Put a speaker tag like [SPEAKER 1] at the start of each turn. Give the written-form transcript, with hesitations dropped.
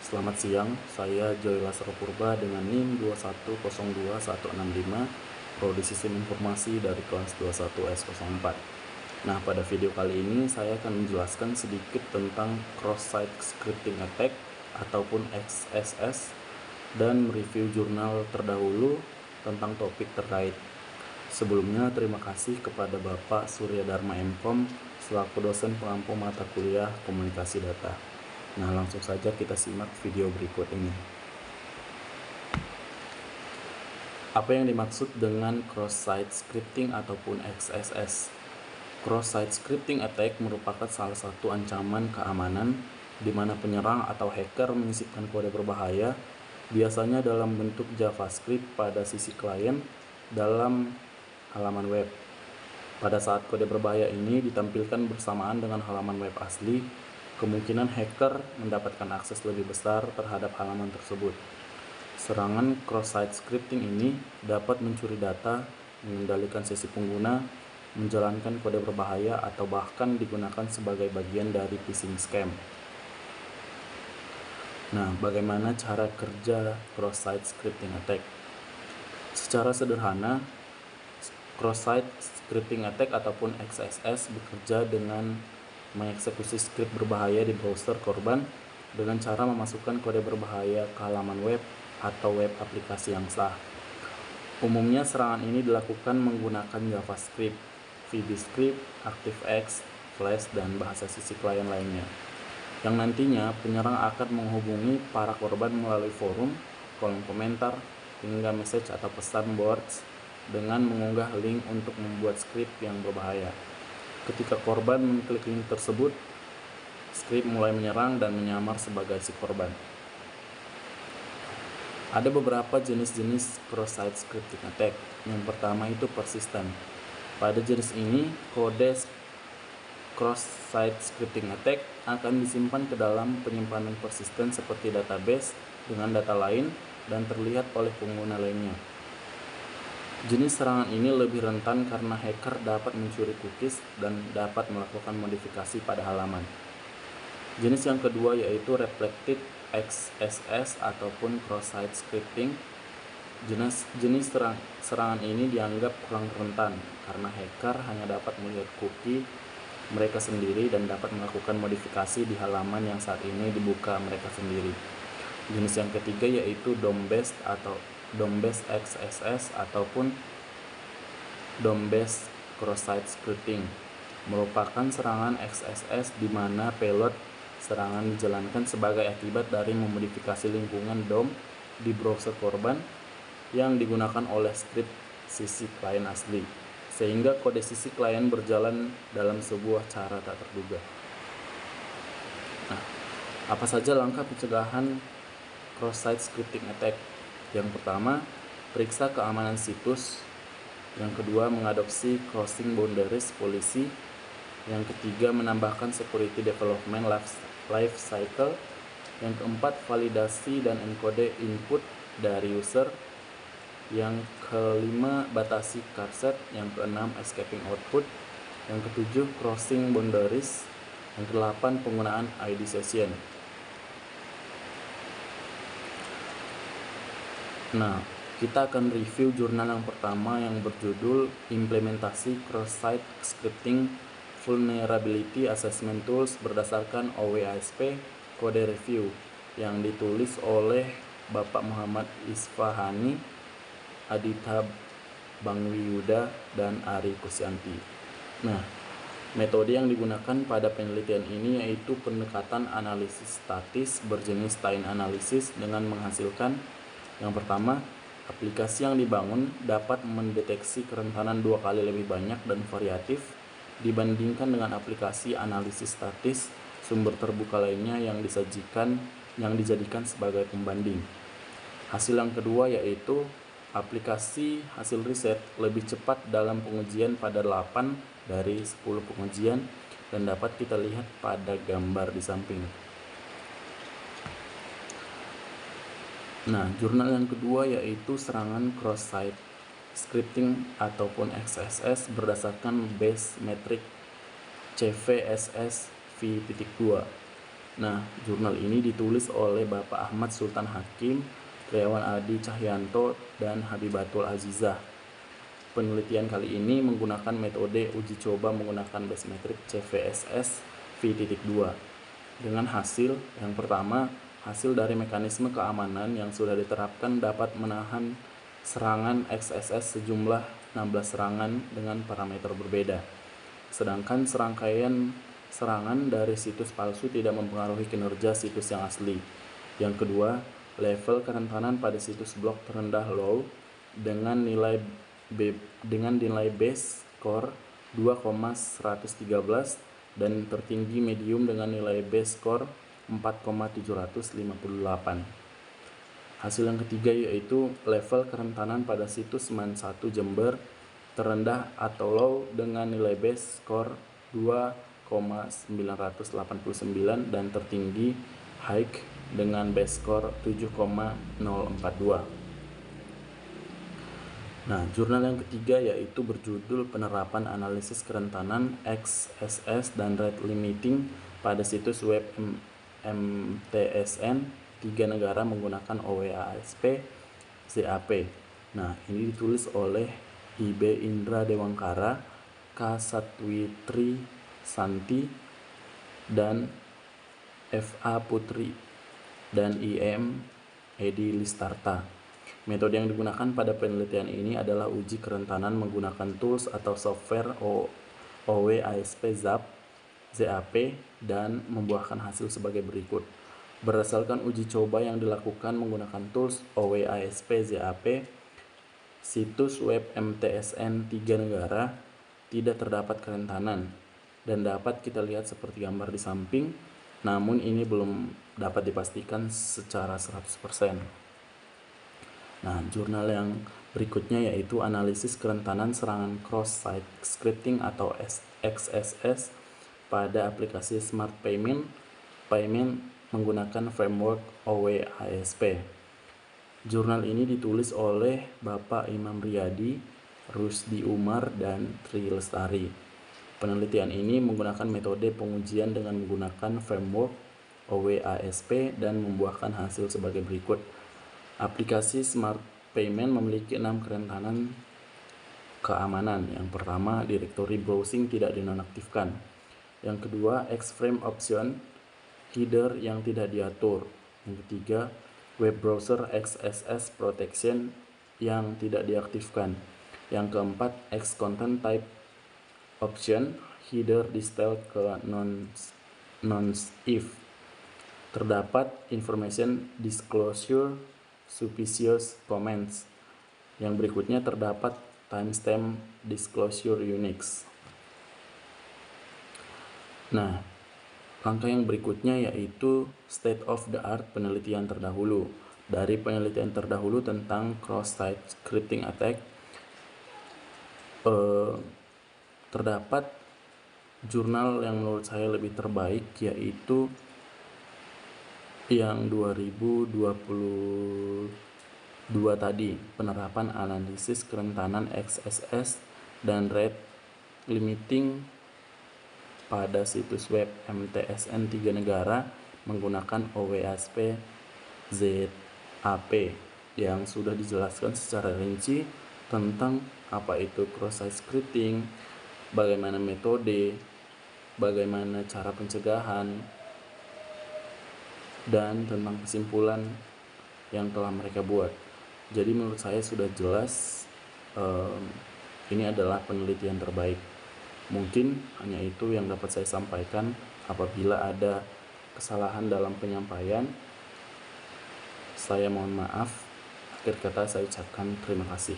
[SPEAKER 1] Selamat siang, saya Joy Lasro Purba dengan NIM 2102165, Prodi Sistem Informasi dari kelas 21S04. Nah, pada video kali ini saya akan menjelaskan sedikit tentang cross-site scripting attack ataupun XSS dan mereview jurnal terdahulu tentang topik terkait. Sebelumnya, terima kasih kepada Bapak Surya Dharma Mkom selaku dosen pengampu mata kuliah Komunikasi Data. Nah, langsung saja kita simak video berikut ini. Apa yang dimaksud dengan cross-site scripting ataupun XSS? Cross-site scripting attack merupakan salah satu ancaman keamanan di mana penyerang atau hacker menyisipkan kode berbahaya, biasanya dalam bentuk JavaScript pada sisi klien dalam halaman web. Pada saat kode berbahaya ini ditampilkan bersamaan dengan halaman web asli, kemungkinan hacker mendapatkan akses lebih besar terhadap halaman tersebut. Serangan cross-site scripting ini dapat mencuri data, mengendalikan sesi pengguna, menjalankan kode berbahaya, atau bahkan digunakan sebagai bagian dari phishing scam. Nah, bagaimana cara kerja cross-site scripting attack? Secara sederhana, cross-site scripting attack ataupun XSS bekerja dengan mengeksekusi script berbahaya di browser korban dengan cara memasukkan kode berbahaya ke halaman web atau web aplikasi yang sah. Umumnya serangan ini dilakukan menggunakan JavaScript, VBScript, ActiveX, Flash, dan bahasa sisi klien lainnya. Yang nantinya penyerang akan menghubungi para korban melalui forum, kolom komentar, hingga message atau pesan bots dengan mengunggah link untuk membuat script yang berbahaya. Ketika korban mengklik link tersebut, script mulai menyerang dan menyamar sebagai si korban. Ada beberapa jenis-jenis cross-site scripting attack. Yang pertama itu persistent. Pada jenis ini, kode cross-site scripting attack akan disimpan ke dalam penyimpanan persisten seperti database dengan data lain dan terlihat oleh pengguna lainnya. Jenis serangan ini lebih rentan karena hacker dapat mencuri cookies dan dapat melakukan modifikasi pada halaman. Jenis yang kedua yaitu reflected XSS ataupun cross-site scripting. Jenis serangan ini dianggap kurang rentan karena hacker hanya dapat melihat cookie mereka sendiri dan dapat melakukan modifikasi di halaman yang saat ini dibuka mereka sendiri. Jenis yang ketiga yaitu DOM-based XSS ataupun DOM-based cross-site scripting, merupakan serangan XSS di mana payload serangan dijalankan sebagai akibat dari memodifikasi lingkungan DOM di browser korban yang digunakan oleh script sisi klien asli, sehingga kode sisi klien berjalan dalam sebuah cara tak terduga. Nah, apa saja langkah pencegahan cross-site scripting attack? Yang pertama, periksa keamanan situs. Yang kedua, mengadopsi crossing boundaries policy. Yang ketiga, menambahkan security development life cycle. Yang keempat, validasi dan encode input dari user. Yang kelima, batasi charset. Yang keenam, escaping output. Yang ketujuh, crossing boundaries. Yang kedelapan, penggunaan ID session. Nah, kita akan review jurnal yang pertama yang berjudul Implementasi Cross-Site Scripting Vulnerability Assessment Tools berdasarkan OWASP Code Review yang ditulis oleh Bapak Muhammad Isfahani, Aditha Bangwiyuda, dan Ari Kusyanti. Nah, metode yang digunakan pada penelitian ini yaitu pendekatan analisis statis berjenis time analysis dengan menghasilkan yang pertama, aplikasi yang dibangun dapat mendeteksi kerentanan 2 kali lebih banyak dan variatif dibandingkan dengan aplikasi analisis statis sumber terbuka lainnya yang dijadikan sebagai pembanding. Hasil yang kedua yaitu aplikasi hasil riset lebih cepat dalam pengujian pada 8 dari 10 pengujian dan dapat kita lihat pada gambar di samping. Nah, jurnal yang kedua yaitu serangan cross-site scripting ataupun XSS berdasarkan base metric CVSS v.2 Nah, jurnal ini ditulis oleh Bapak Ahmad Sultan Hakim, Triawan Adi Cahyanto, dan Habibatul Azizah. Penelitian kali ini menggunakan metode uji coba menggunakan Basemetric CVSS V.2 dengan hasil yang pertama, hasil dari mekanisme keamanan yang sudah diterapkan dapat menahan serangan XSS sejumlah 16 serangan dengan parameter berbeda. Sedangkan serangkaian serangan dari situs palsu tidak mempengaruhi kinerja situs yang asli. Yang kedua, level kerentanan pada situs blog terendah low dengan nilai base score 2,113 dan tertinggi medium dengan nilai base score 4,758. Hasil yang ketiga yaitu level kerentanan pada situs Man1 Jember terendah atau low dengan nilai base score 2,989 dan tertinggi high dengan base score 7,042. Nah, jurnal yang ketiga yaitu berjudul Penerapan Analisis Kerentanan XSS dan Rate Limiting pada situs web MTSN 3 negara menggunakan OWASP ZAP. Nah, ini ditulis oleh IB Indra Dewangkara, K. Satwitri Santi, dan FA Putri, dan IM Edi Listarta. Metode yang digunakan pada penelitian ini adalah uji kerentanan menggunakan tools atau software OWASP ZAP dan membuahkan hasil sebagai berikut. Berdasarkan uji coba yang dilakukan menggunakan tools OWASP ZAP, situs web MTSN 3 negara tidak terdapat kerentanan dan dapat kita lihat seperti gambar di samping, namun ini belum dapat dipastikan secara 100%. Nah, jurnal yang berikutnya yaitu analisis kerentanan serangan cross-site scripting atau XSS pada aplikasi Smart Payment menggunakan framework OWASP. Jurnal ini ditulis oleh Bapak Imam Riyadi, Rusdi Umar, dan Tri Lestari. Penelitian ini menggunakan metode pengujian dengan menggunakan framework OWASP dan membuahkan hasil sebagai berikut. Aplikasi Smart Payment memiliki 6 kerentanan keamanan. Yang pertama, direktori browsing tidak dinonaktifkan. Yang kedua, X-frame option, header yang tidak diatur. Yang ketiga, web browser XSS protection yang tidak diaktifkan. Yang keempat, X-content type option, header di style ke non-if. Terdapat information disclosure suspicious comments. Yang berikutnya terdapat timestamp disclosure Unix. Nah, langkah yang berikutnya yaitu state of the art penelitian terdahulu. Dari penelitian terdahulu tentang cross-site scripting attack, terdapat jurnal yang menurut saya lebih terbaik yaitu yang 2022 tadi, penerapan analisis kerentanan XSS dan rate limiting pada situs web MTSN 3 negara menggunakan OWASP ZAP yang sudah dijelaskan secara rinci tentang apa itu cross-site scripting, bagaimana metode, bagaimana cara pencegahan, dan tentang kesimpulan yang telah mereka buat. Jadi menurut saya sudah jelas ini adalah penelitian terbaik. Mungkin hanya itu yang dapat saya sampaikan. Apabila ada kesalahan dalam penyampaian, saya mohon maaf. Akhir kata saya ucapkan terima kasih.